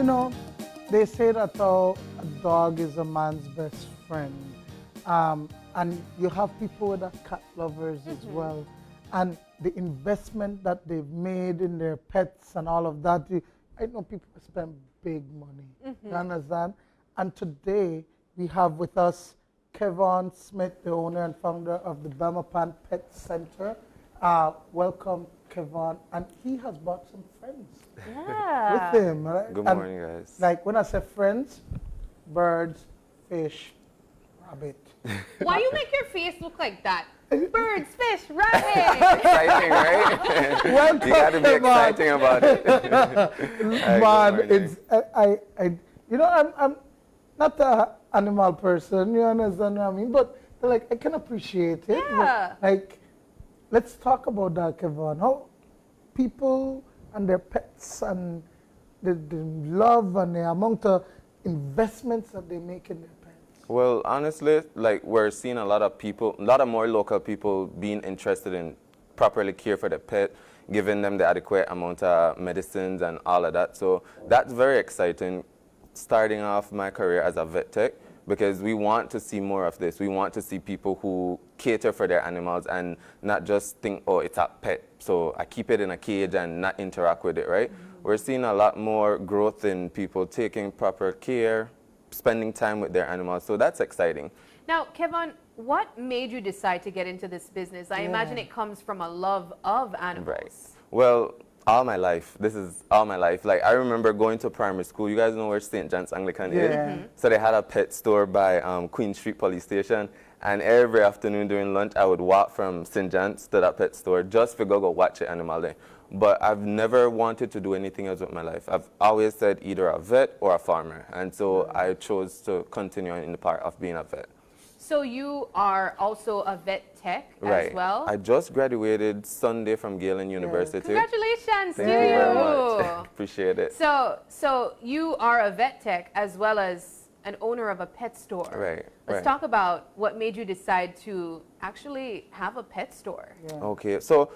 know, they say that a dog is a man's best friend. And you have people that are cat lovers as well. And the investment that they've made in their pets and all of that, I know people spend big money. You understand? And today we have with us Kevin Smith, the owner and founder of the Belmopan Pet Center. Welcome, Kevin. And he has brought some friends with him. Right? Good morning, guys. Like when I say friends, birds, fish, rabbit. Why you make your face look like that? Birds, fish, rabbit. Exciting, right? Welcome, You got to be exciting about it. Man, it's you know, I'm not an animal person. You understand what I mean? But like, I can appreciate it. Yeah. Like, let's talk about that, Kevin. How people and their pets and the love and the amount of investments that they make in their pets. Well, honestly, like we're seeing a lot of more local people being interested in properly care for the pet, giving them the adequate amount of medicines and all of that. So that's very exciting, starting off my career as a vet tech, because we want to see more of this. We want to see people who cater for their animals and not just think, oh, it's a pet, so I keep it in a cage and not interact with it, right? We're seeing a lot more growth in people taking proper care, spending time with their animals, so that's exciting. Now, Kevin, what made you decide to get into this business? I imagine it comes from a love of animals. Right. Well, all my life. This is all my life. Like, I remember going to primary school. You guys know where St. John's Anglican is? So they had a pet store by Queen Street Police Station. And every afternoon during lunch, I would walk from St. John's to that pet store just to go watch the animal there. But I've never wanted to do anything else with my life. I've always said either a vet or a farmer. And so I chose to continue in the part of being a vet. So you are also a vet tech as well? I just graduated Sunday from Galen University. Congratulations to Thank you very much. Appreciate it. So you are a vet tech as well as an owner of a pet store. Right. Let's talk about what made you decide to actually have a pet store. Okay, so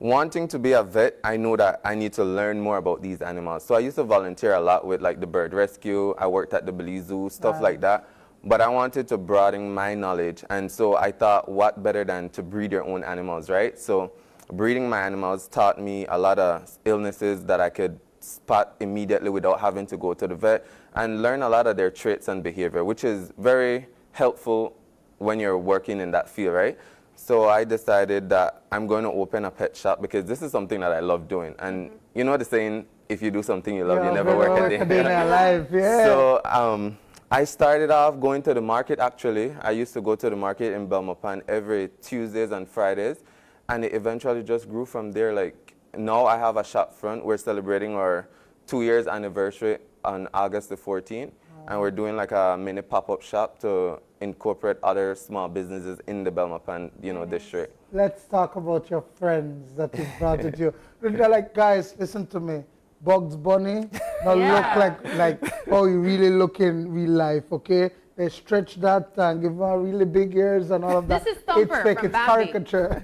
wanting to be a vet, I know that I need to learn more about these animals. So I used to volunteer a lot with like the bird rescue. I worked at the Belize Zoo, stuff like that. But I wanted to broaden my knowledge, and so I thought, what better than to breed your own animals, right? So breeding my animals taught me a lot of illnesses that I could spot immediately without having to go to the vet, and learn a lot of their traits and behavior, which is very helpful when you're working in that field, right? So I decided that I'm going to open a pet shop because this is something that I love doing. And you know the saying, if you do something you love, you never work a day in your life. So I started off going to the market, actually. I used to go to the market in Belmopan every Tuesdays and Fridays, and it eventually just grew from there. Like, now I have a shop front. We're celebrating our 2 years anniversary on August the 14th, and we're doing like a mini pop-up shop to incorporate other small businesses in the Belmopan, district. Let's talk about your friends that you brought with you. They're like, guys, listen to me. Bugs Bunny, now look like how you really look in real life, okay? They stretch that and give her really big ears and all of that. This is Thumper it's fake, from it's Bambi. caricature.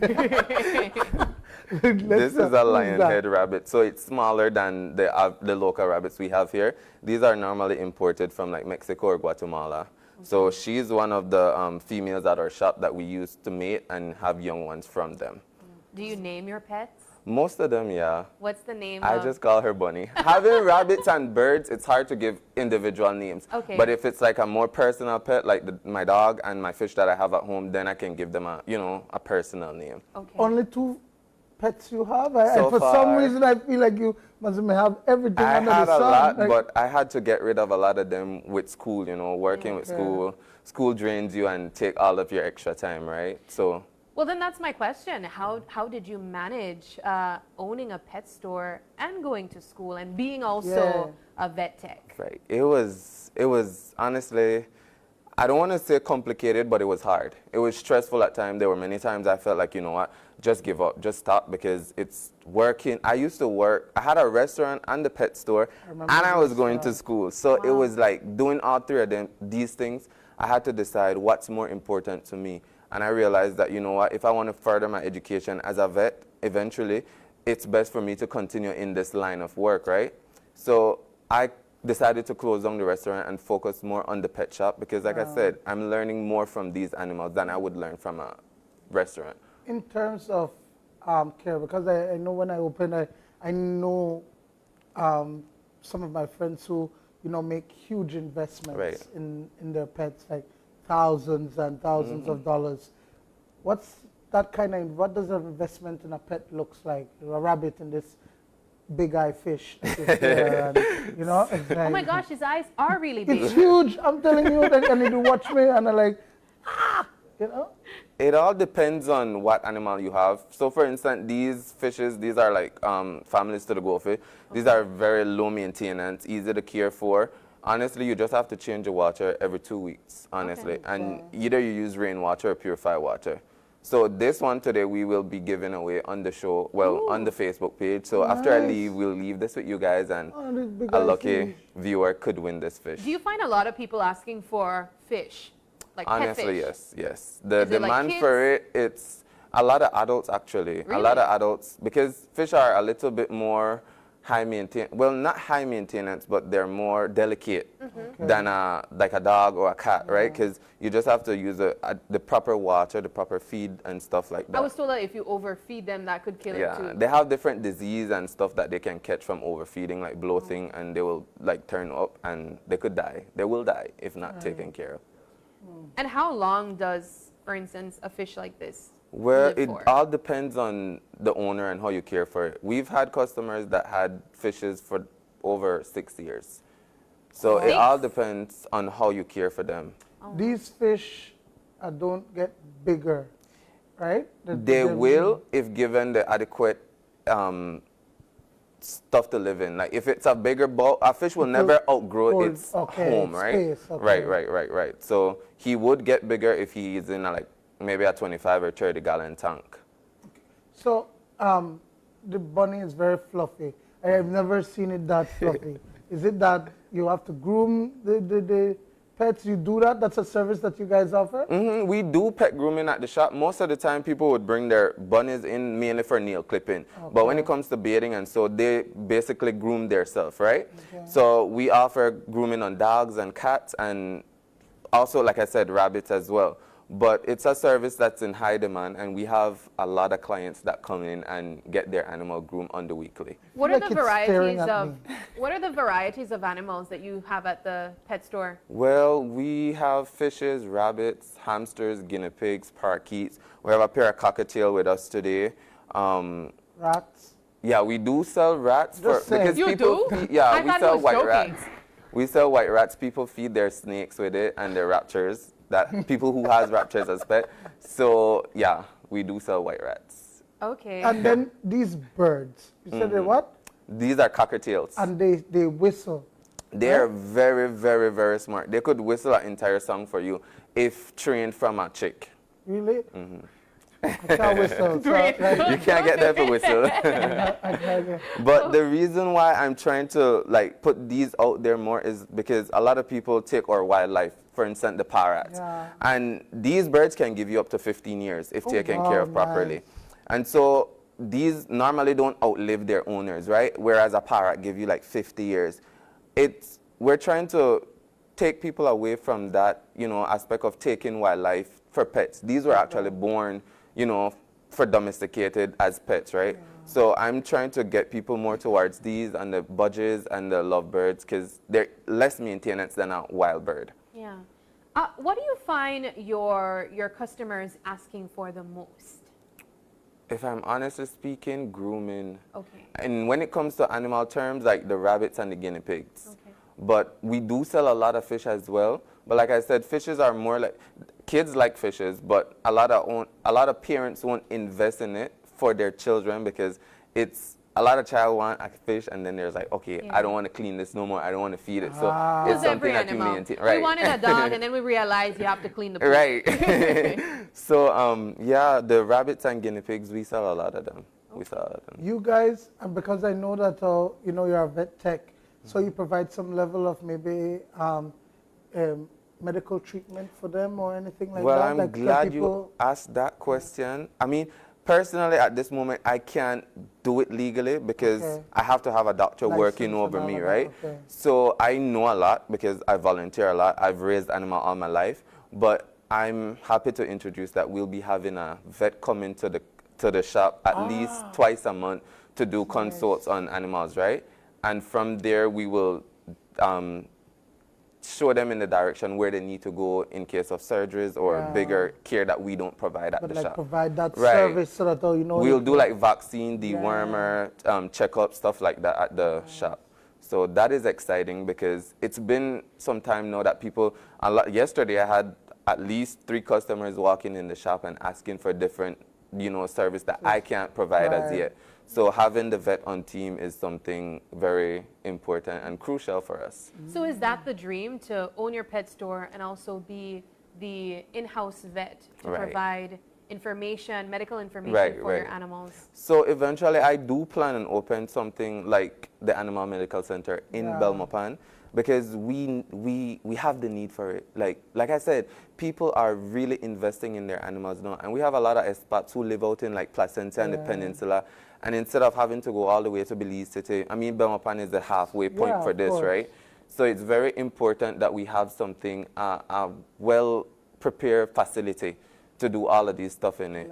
This is a lion head rabbit, so it's smaller than the local rabbits we have here. These are normally imported from like Mexico or Guatemala. So she's one of the females at our shop that we use to mate and have young ones from them. Do you name your pets? Most of them, yeah. What's the name I just call her Bunny. Having rabbits and birds, it's hard to give individual names. Okay. But if it's like a more personal pet, like my dog and my fish that I have at home, then I can give them a personal name. Okay. Only 2 pets you have? So for far, some reason, I feel like you must have everything I under had the a sun. lot, Like, but I had to get rid of a lot of them with school, working with school. School drains you and take all of your extra time, right? So. Well, then that's my question. How did you manage owning a pet store and going to school and being also a vet tech? Right. It was honestly, I don't want to say complicated, but it was hard. It was stressful at times. There were many times I felt like, you know what, just give up, just stop, because it's working. I used to work, I had a restaurant and the pet store, and I was going to school. So it was like doing all 3 of these things. I had to decide what's more important to me. And I realized that, you know what, if I want to further my education as a vet, eventually, it's best for me to continue in this line of work, right? So I decided to close down the restaurant and focus more on the pet shop because, like I said, I'm learning more from these animals than I would learn from a restaurant. In terms of care, because I know when I opened, I know some of my friends who, make huge investments in their pets, like thousands and thousands of dollars. What does an investment in a pet looks like? A rabbit in this big eye fish that is there, and, it's like, Oh my gosh, his eyes are really big. it's huge. I'm telling you, and they do watch me, and I'm like, It all depends on what animal you have. So, for instance, these fishes, these are like families to the goldfish. These are very low maintenance, easy to care for. Honestly, you just have to change the water every 2 weeks, honestly. And either you use rainwater or purified water. So this one today we will be giving away on the show, on the Facebook page. So after I leave, we'll leave this with you guys, and a lucky viewer could win this fish. Do you find a lot of people asking for fish? Like Honestly, pet fish? yes. The Is it like demand kids? for it, it's a lot of adults actually. A lot of adults, because fish are a little bit more high maintenance. Well, not high maintenance, but they're more delicate than like a dog or a cat, right? Because you just have to use the proper water, the proper feed and stuff like that. I was told that if you overfeed them, that could kill it too. They have different disease and stuff that they can catch from overfeeding, like bloating, and they will like turn up and they could die. They will die if not taken care of. And how long does, for instance, a fish like this Well, live it for? all depends on the owner and how you care for it. We've had customers that had fishes for over 6 years. So it all depends on how you care for them. These fish don't get bigger, right? They will if given the adequate stuff to live in. Like if it's a bigger bowl, a fish will never outgrow its home, right? Space, okay. Right. So he would get bigger if he is in maybe a 25 or 30 gallon tank. So the bunny is very fluffy. I have never seen it that fluffy. Is it that you have to groom the pets? You do that? That's a service that you guys offer? We do pet grooming at the shop. Most of the time, people would bring their bunnies in mainly for nail clipping. But when it comes to baiting and so, they basically groom themselves, right? So we offer grooming on dogs and cats and also, like I said, rabbits as well. But it's a service that's in high demand, and we have a lot of clients that come in and get their animal groomed on the weekly. What are Like the it's staring varieties at of me. what are the varieties of animals that you have at the pet store? Well, we have fishes, rabbits, hamsters, guinea pigs, parakeets. We have a pair of cockatiel with us today. Rats? Yeah, we do sell rats Just saying. because You people do? yeah, I we thought he sell was white joking. rats. We sell white rats. People feed their snakes with it and their raptors. That people who has raptors as pet. So yeah, we do sell white rats. Okay. And then these birds. You said they're what? These are cockatiels. And they whistle. They are very, very, very smart. They could whistle an entire song for you if trained from a chick. Really? I can't whistle. So, You can't get them to whistle. I can't get- But the reason why I'm trying to put these out there more is because a lot of people take our wildlife, for instance, the parrots. Yeah. And these birds can give you up to 15 years if taken wow, care of properly. nice. And so these normally don't outlive their owners, right? Whereas a parrot give you 50 years. We're trying to take people away from that, aspect of taking wildlife for pets. These were actually born, for domesticated as pets, right? So I'm trying to get people more towards these and the budgies and the lovebirds because they're less maintenance than a wild bird. Yeah. What do you find your customers asking for the most? If I'm honestly speaking, grooming. Okay. And when it comes to animal terms, like the rabbits and the guinea pigs. Okay. But we do sell a lot of fish as well. But like I said, fishes are more like, kids like fishes, but a lot of parents won't invest in it for their children because a lot of child want a fish and then there's okay, I don't want to clean this no more. I don't want to feed it. So it's Who's every something that you animal? maintain. Right. We wanted a dog and then we realized you have to clean the poop. Right. So yeah, the rabbits and guinea pigs, we sell a lot of them. We sell a lot of them. You guys, and because I know that you're a vet tech, so you provide some level of maybe medical treatment for them or anything like Well, that? I'm Like, can glad you people- asked that question. I mean, Personally, at this moment, I can't do it legally because Okay. I have to have a doctor working License over and me, all of that, right? okay. So I know a lot because I volunteer a lot. I've raised animal all my life, but I'm happy to introduce that we'll be having a vet come into the shop at least twice a month to do consults on animals, right? And from there, we will show them in the direction where they need to go in case of surgeries or bigger care that we don't provide at But the like shop. provide that Right. service so that you know We'll they do can- like vaccine, dewormer, checkup, stuff like that at the shop. So that is exciting because it's been some time now that people, yesterday I had at least 3 customers walking in the shop and asking for different, service that I can't provide as Right. yet. So having the vet on team is something very important and crucial for us. So is that the dream, to own your pet store and also be the in-house vet to Right. provide information, medical information Right, for your right. animals? So eventually I do plan on open something like the Animal Medical Center in Yeah. Belmopan because we have the need for it. Like I said, people are really investing in their animals now, and we have a lot of expats who live out in like Placentia and the Peninsula, and instead of having to go all the way to Belize City, I mean Belmopan is the halfway point Yeah, for of this, course. right? So it's very important that we have something, a well-prepared facility to do all of these stuff in it.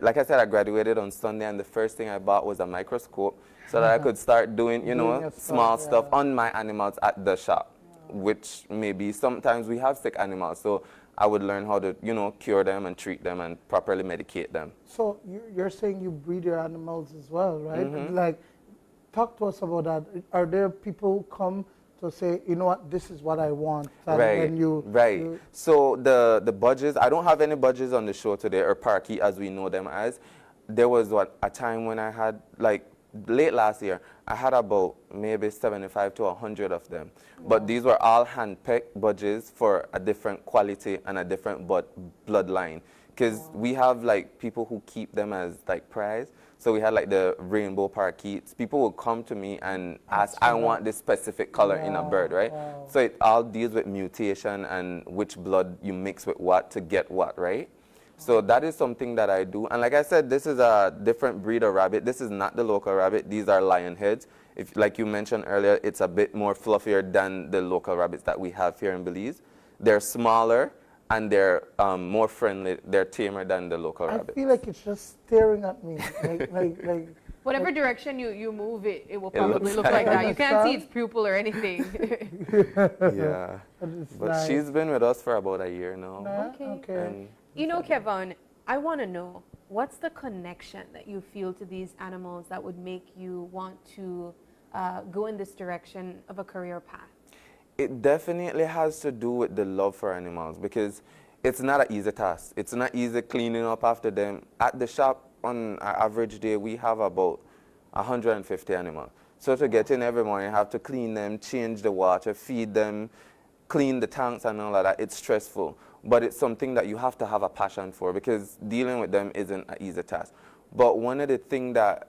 Like I said, I graduated on Sunday, and the first thing I bought was a microscope so that I could start doing, Doing your small stuff, stuff yeah. on my animals at the shop, which maybe sometimes we have sick animals. So I would learn how to, cure them and treat them and properly medicate them. So you're saying you breed your animals as well, right? Mm-hmm. Like, talk to us about that. Are there people who come to say, you know what, this is what I want, and Right, then right. you- So the budgets, I don't have any budgets on the show today, or parakeet as we know them as. There was a time when I had, like, late last year, I had about maybe 75 to 100 of them. But these were all hand-picked budgets for a different quality and a different bloodline. Because we have, like, people who keep them as, like, prize. So we had, like, the rainbow parakeets. People would come to me and ask, I want this specific color in a bird, right? Wow. So it all deals with mutation and which blood you mix with what to get what, right? So that is something that I do. And like I said, this is a different breed of rabbit. This is not the local rabbit. These are lion heads. If, like you mentioned earlier, it's a bit more fluffier than the local rabbits that we have here in Belize. They're smaller and they're more friendly. They're tamer than the local I rabbits. feel like it's just staring at me, like Whatever direction you move it, it will It looks probably look like like that. that. You can't see its pupil or anything. Yeah. it's But nice. she's been with us for about a year now. Nah, Okay. okay. And You know, Kevin, I want to know, what's the connection that you feel to these animals that would make you want to go in this direction of a career path? it definitely has to do with the love for animals because it's not an easy task. It's not easy cleaning up after them. At the shop, on an average day, we have about 150 animals. So to get in every morning, you have to clean them, change the water, feed them, clean the tanks and all of that. It's stressful, but it's something that you have to have a passion for because dealing with them isn't an easy task. But one of the things that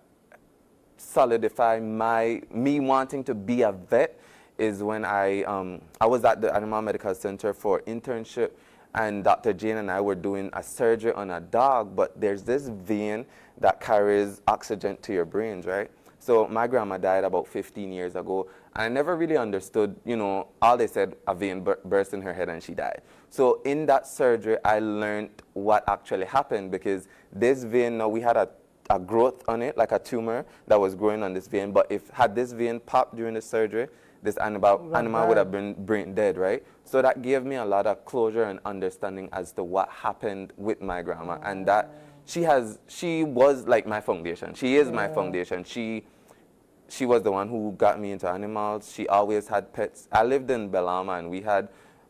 solidify me wanting to be a vet is when I was at the Animal Medical Center for internship, and Dr. Jane and I were doing a surgery on a dog, but there's this vein that carries oxygen to your brains, right? So my grandma died about 15 years ago, and I never really understood, all they said, a vein burst in her head and she died. So in that surgery, I learned what actually happened because this vein, now we had a growth on it, like a tumor that was growing on this vein, but had this vein popped during the surgery, this animal would have been brain dead, right? So that gave me a lot of closure and understanding as to what happened with my grandma, and that she was like my foundation. She is my foundation. She was the one who got me into animals. She always had pets. I lived in Belama, and we had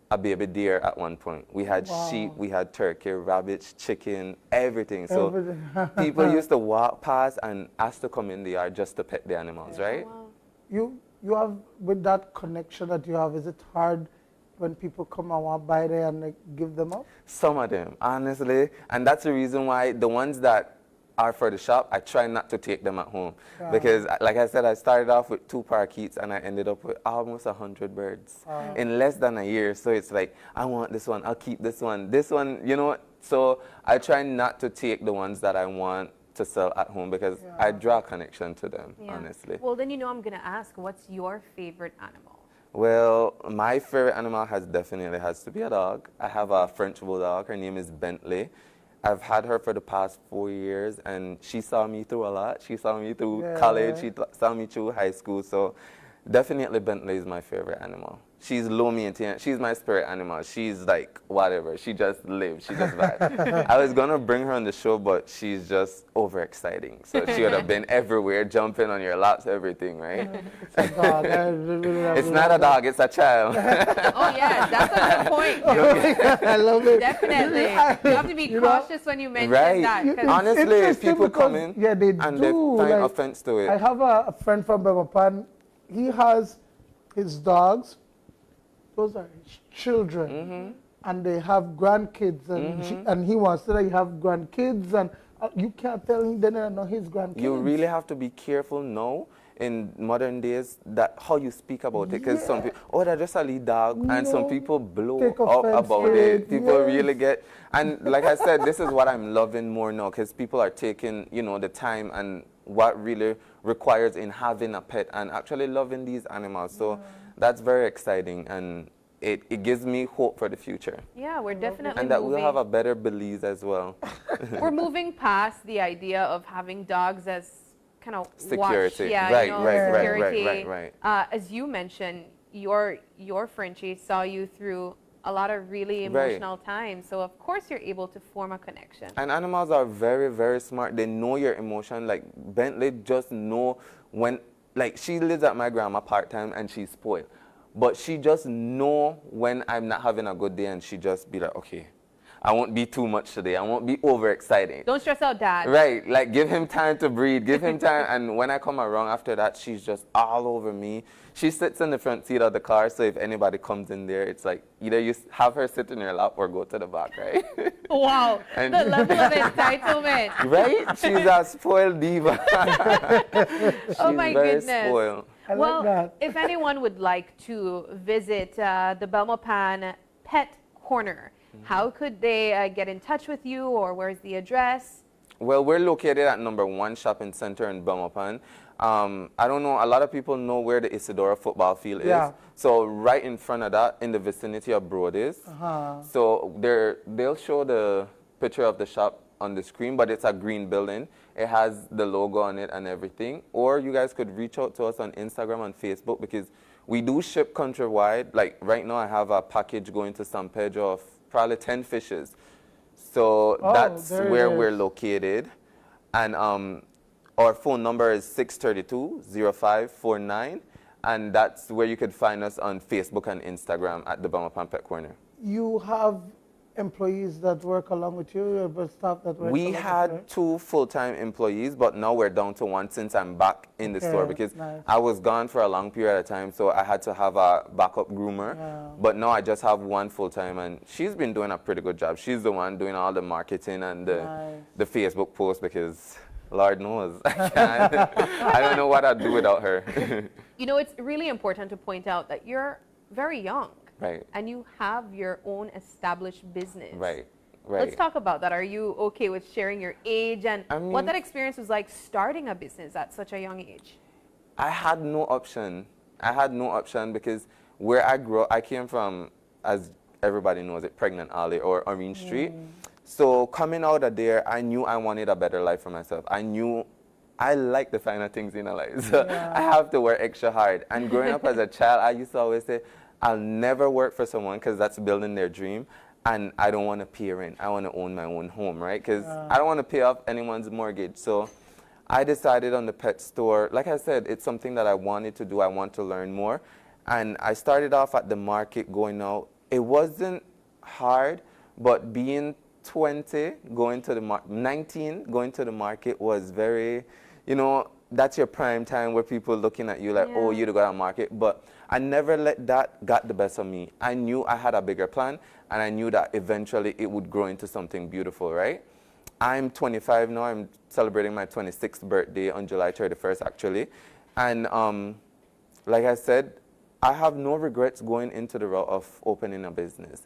a baby deer at one point. We had sheep, we had turkey, rabbits, chicken, everything. So people used to walk past and ask to come in the yard just to pet the animals, right? Wow. You have, with that connection that you have, is it hard when people come and want buy there and like give them up? Some of them, honestly. And that's the reason why the ones that are for the shop, I try not to take them at home. Because, like I said, I started off with 2 parakeets and I ended up with almost 100 birds in less than a year. So it's like, I want this one, I'll keep this one. This one, So I try not to take the ones that I want to sell at home because I draw a connection to them, honestly. Well, then I'm going to ask, what's your favorite animal? Well, my favorite animal definitely has to be a dog. I have a French bulldog. Her name is Bentley. I've had her for the past 4 years, and she saw me through a lot. She saw me through college. She saw me through high school. So definitely Bentley is my favorite animal. She's low maintenance. She's my spirit animal. She's like whatever. She just lives. She just vibes. I was going to bring her on the show, but she's just overexciting. So she would have been everywhere, jumping on your laps, everything, right? It's a dog. It's not a dog. It's a child. Oh, yes, that's a good point. I love it. Definitely. You have to be cautious when you mention Right. that. 'cause Honestly, interesting people because, come in yeah, they and do, they find like, offense to it. I have a friend from Belmopan. He has his dogs. Those are his children. And they have grandkids. And he wants to have grandkids. And you can't tell him they don't know his grandkids. You really have to be careful now in modern days that how you speak about it, because some people, oh, they're just a lead dog, and some people blow Take up offense about to it. it, People yes. really get, and like I said, this is what I'm loving more now, because people are taking, the time and what really requires in having a pet and actually loving these animals. So that's very exciting, and it gives me hope for the future. Yeah, we're definitely And that moving. we'll have a better Belize as well. We're moving past the idea of having dogs as kind of Security. watch. Yeah, Right, security. right. As you mentioned, your Frenchie saw you through a lot of really emotional times. So of course you're able to form a connection. And animals are very, very smart. They know your emotion. Like Bentley just know when, like she lives at my grandma part-time and she's spoiled. But she just know when I'm not having a good day, and she just be like, okay, I won't be too much today. I won't be overexcited. Don't stress out, Dad. Right, like give him time to breathe, give him time. And when I come around after that, she's just all over me. She sits in the front seat of the car, so if anybody comes in there, it's like either you have her sit in your lap or go to the back, right? Wow, And the level of entitlement. Right? She's a spoiled diva. Oh my She's very goodness. spoiled. I Well, like that. if anyone would like to visit the Belmopan Pet Corner, how could they get in touch with you, or where's the address? Well, we're located at #1 Shopping Center in Belmopan. I don't know, a lot of people know where the Isidora football field is. Yeah. So right in front of that, in the vicinity of Brody's. So they'll show the picture of the shop on the screen, but it's a green building. It has the logo on it and everything. Or you guys could reach out to us on Instagram and Facebook, because we do ship countrywide. Like right now I have a package going to San Pedro of probably 10 fishes. So that's there it where we're is. located. And our phone number is 632-0549. And that's where you could find us on Facebook and Instagram at the Belmopan Pet Corner. You have employees that work along with you, you have staff that work We along with had you? 2 full-time employees, but now we're down to 1 since I'm back in the store, Okay, because nice. I was gone for a long period of time, so I had to have a backup groomer. Yeah. But now I just have 1 full-time, and she's been doing a pretty good job. She's the one doing all the marketing and the Facebook posts, because Lord knows, I don't know what I'd do without her. It's really important to point out that you're very young. Right. And you have your own established business. Right. Let's talk about that. Are you okay with sharing your age and what that experience was like starting a business at such a young age? I had no option. Because where I grew up, I came from, as everybody knows it, Pregnant Alley or Orange Street. So coming out of there, I knew I wanted a better life for myself. I knew I like the finer things in a life. So I have to work extra hard. And growing up as a child, I used to always say, I'll never work for someone, because that's building their dream. And I don't want to pay rent. I want to own my own home, right? Because I don't want to pay off anyone's mortgage. So I decided on the pet store. Like I said, it's something that I wanted to do. I want to learn more. And I started off at the market going out. It wasn't hard, but being 20, 19, going to the market was very, that's your prime time where people looking at you like, oh, you to go to the market. But I never let that got the best of me. I knew I had a bigger plan, and I knew that eventually it would grow into something beautiful, right? I'm 25 now. I'm celebrating my 26th birthday on July 31st, actually. And like I said, I have no regrets going into the route of opening a business.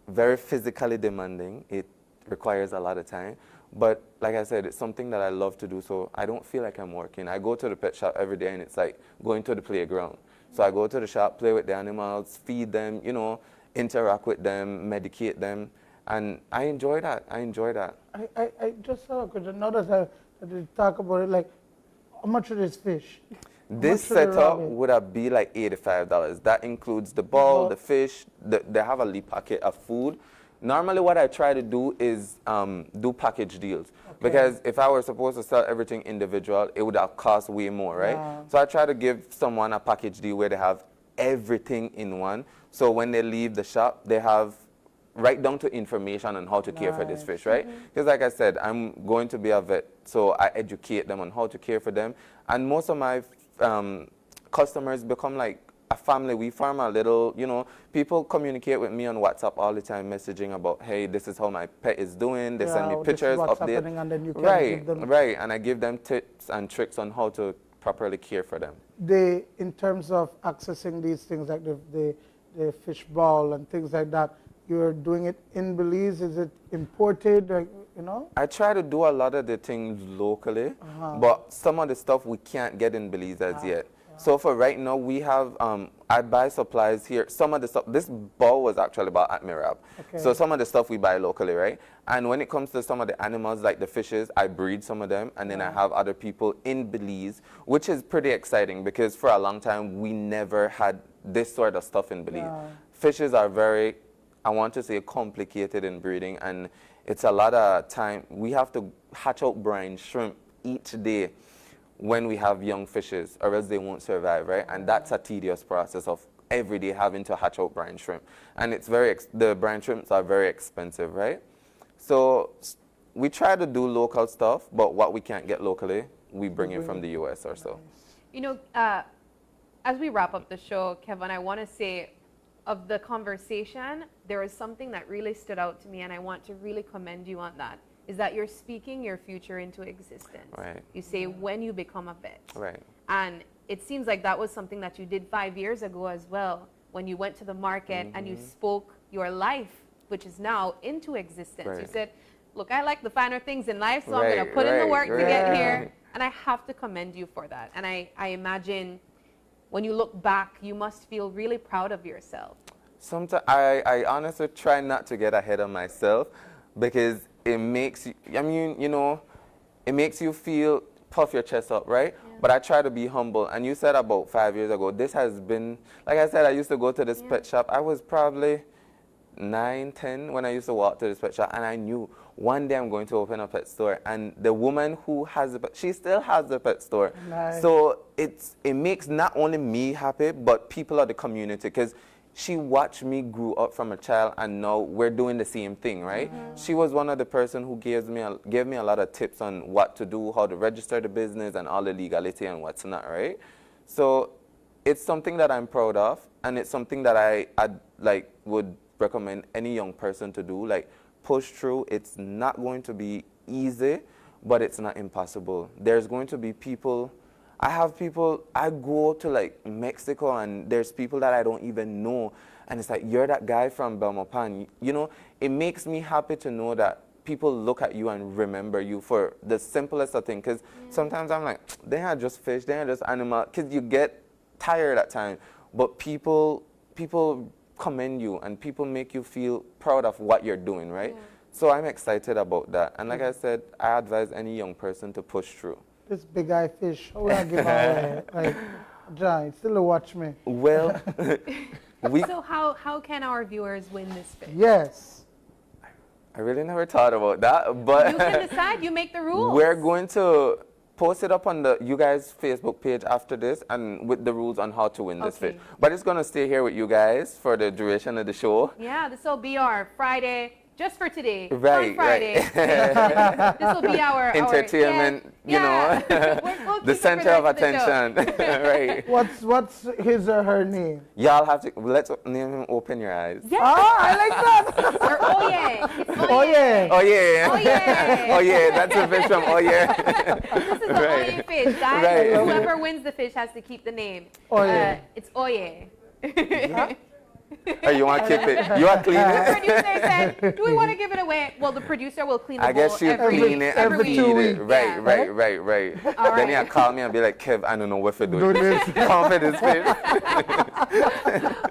very physically demanding. It requires a lot of time. But like I said, it's something that I love to do, so I don't feel like I'm working. I go to the pet shop every day, and it's like going to the playground. So I go to the shop, play with the animals, feed them, you know, interact with them, medicate them, and I enjoy that. I enjoy that. I just have a question. Now that you talk about it, like, how much are these fish? This How much are the setup rabbit? would have be like $85. That includes the ball, the fish. They have a leaf packet of food. Normally, what I try to do is do package deals, because if I were supposed to sell everything individual, it would have cost way more, right? Yeah. So I try to give someone a package deal where they have everything in one. So when they leave the shop, they have right down to information on how to care for this Nice. fish, right? Because like I said, I'm going to be a vet, so I educate them on how to care for them. And most of my customers become like a family. We form a little, you know, people communicate with me on WhatsApp all the time, messaging about, hey, this is how my pet is doing. They send me This is pictures, what's updates. happening, and then you can Right, give them right. And I give them tips and tricks on how to properly care for them. in terms of accessing these things like the fish ball and things like that. You're doing it in Belize. Is it imported? Like, you know? I try to do a lot of the things locally, but some of the stuff we can't get in Belize as yet. So for right now, we have, I buy supplies here. Some of the stuff, this ball was actually bought at Mirab. Okay. So some of the stuff we buy locally, right? And when it comes to some of the animals, like the fishes, I breed some of them, and then I have other people in Belize, which is pretty exciting, because for a long time, we never had this sort of stuff in Belize. Yeah. Fishes are very, I want to say, complicated in breeding, and it's a lot of time. We have to hatch out brine shrimp each day when we have young fishes, or else they won't survive, right? And that's a tedious process of every day having to hatch out brine shrimp. And it's the brine shrimps are very expensive, right? So we try to do local stuff, but what we can't get locally, we bring it from the US or so. You know, as we wrap up the show, Kevin, I want to say, of the conversation, there was something that really stood out to me, and I want to really commend you on that, is that you're speaking your future into existence. Right. You say, when you become a vet. Right. And it seems like that was something that you did 5 years ago as well, when you went to the market and you spoke your life, which is now, into existence. Right. You said, look, I like the finer things in life, so I'm Right, going to put in the right, work to right. get here. And I have to commend you for that. And I imagine when you look back, you must feel really proud of yourself. Sometimes I honestly try not to get ahead of myself, because it makes you, I mean, you know, it makes you feel, puff your chest up, right? Yeah. But I try to be humble. And you said about 5 years ago, this has been, like I said, I used to go to this pet shop. I was probably 9, 10 when I used to walk to this pet shop, and I knew one day I'm going to open a pet store. And the woman who has the pet, she still has the pet store. Nice. So it makes not only me happy, but people of the community, because she watched me grow up from a child, and now we're doing the same thing, right? She was one of the person who gave me a lot of tips on what to do, how to register the business, and all the legality and what's not, right? So it's something that I'm proud of, and it's something that I like would recommend any young person to do. Like, push through. It's not going to be easy, but it's not impossible. There's going to be people. I go to like Mexico, and there's people that I don't even know, and it's like, you're that guy from Belmopan. You know, it makes me happy to know that people look at you and remember you for the simplest of things, because sometimes I'm like, they are just fish, they are just animal, because you get tired at times, but people commend you, and people make you feel proud of what you're doing, right? So I'm excited about that, and like I said, I advise any young person to push through. This big eye fish, how will I give away? Like, John, still watch me. Well, So how can our viewers win this fish? Yes. I really never thought about that, but You can decide. You make the rules. we're going to post it up on you guys' Facebook page after this, and with the rules on how to win this Okay. fish. But it's going to stay here with you guys for the duration of the show. Yeah, this will be our Friday, just for today. Right, on Friday. right. This will be our Entertainment, you know, We'll keep the it for center of rest the show. attention. Right. What's his or her name? Y'all have to, let's name him Open Your Eyes. Yeah. I like that. Or oh yeah. It's Oh yeah. Oh yeah. Oh yeah. Oh yeah, that's a fish from Oh yeah. This is the Right. Oye fish, guys. Right. Whoever wins the fish has to keep the name. Oye. It's Oye. Or you want to keep it? You want to clean The it? producer said, do we want to give it away? Well, the producer will clean the I bowl guess she'll every clean it and every feed 2 it. weeks. Right, Yeah. right. All Then he'll right. call me and be like, Kev, I don't know what to do. Do this. Come for this fish.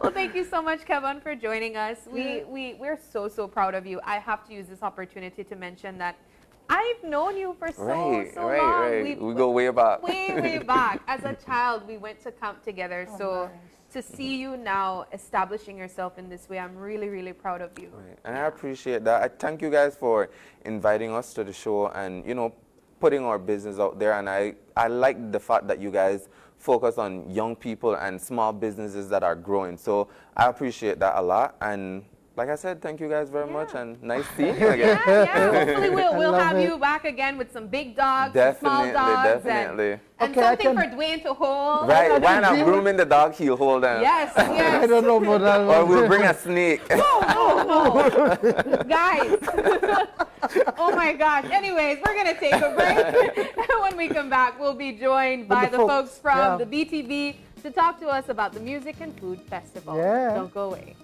Well, thank you so much, Kevin, for joining us. We're so proud of you. I have to use this opportunity to mention that I've known you for so long. We go way back. Way back. As a child, we went to camp together. So to see you now establishing yourself in this way, I'm really proud of you. Right. And I appreciate that. I thank you guys for inviting us to the show and, you know, putting our business out there. And I like the fact that you guys focus on young people and small businesses that are growing. So I appreciate that a lot. And like I said, thank you guys very much, and nice seeing you again. Yeah. Hopefully we'll love have it. you back again with some big dogs, some small dogs, Definitely. and Okay, I something can- for Dwayne to hold. Right, when I'm deal grooming the dog, he'll hold them. Yes, I yes. don't know about that Or one. we'll bring a snake. Guys. Oh my gosh. Anyways, we're going to take a break. When we come back, we'll be joined by the folks from yeah. the BTV to talk to us about the Music and Food Festival. Yeah. Don't go away.